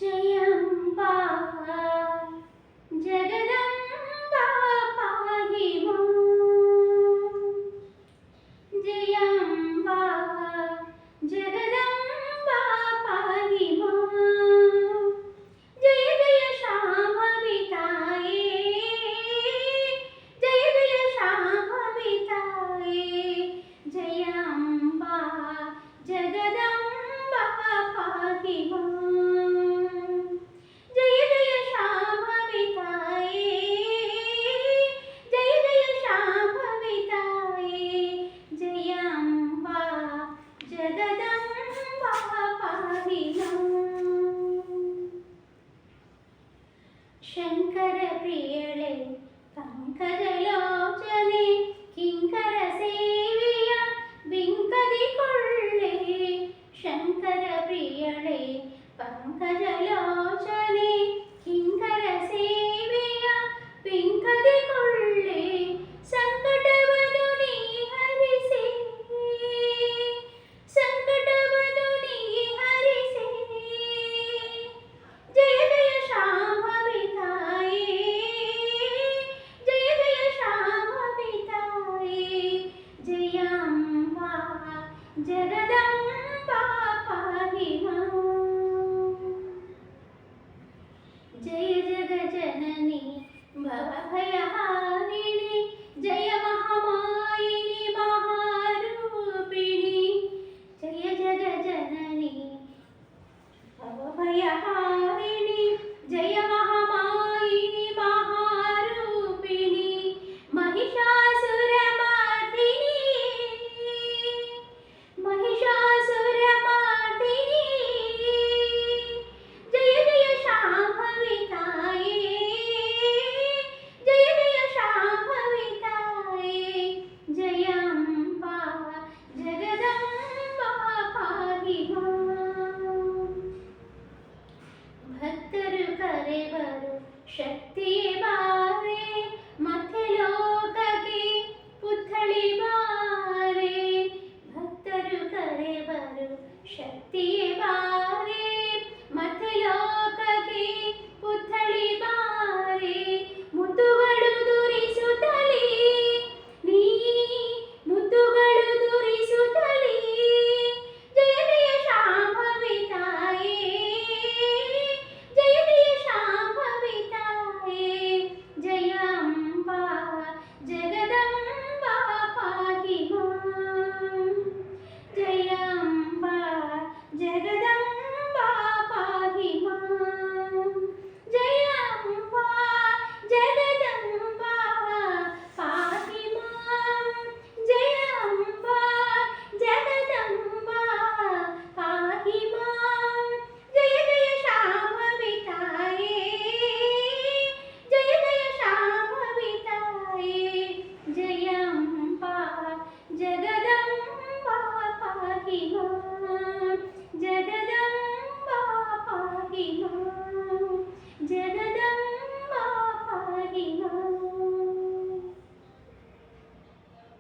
जयम्बा जगदम्बा पाहि मां। जयम्बा जगदम्बा पाहि मां। जय जय शाम्भवी ताये, जय जय शाम्भवी ताये। जयम्बा जगदम्बा पाहि मां। जय जय शाम्भवी ताये, जय जय शाम्भवी ताये। जयम्बा जगदम्बा पाहि मां। शंकर प्रियळे पंकजलोचने किंकर सेविय बिंकदिಕೊಳ್ಳೆ। शंकर प्रियळे पंकजलोचने किंकर सेविय बिंकदिಕೊಳ್ಳೆ। ಸಂಕಟವನ್ನು ನೀ ಹರಿಸೆ, ಸಂಕಟವನ್ನು ನೀ ಹರಿಸೆ। ಜಯ ಜಯ ಶಾಂಭವಿ ತಾಯೇ, ಜಯ ಜಯ ಶಾಂಭವಿ ತಾಯೇ। ಜಯಾಂಬಾ ಜಗದಂಬಾ ಪಾಹಿ ಮಾಂ। जय जगजननी भवभयहारिणी, जय महामायिनी महारूपिणी। जय जगजननी भवभयहारिणी, जय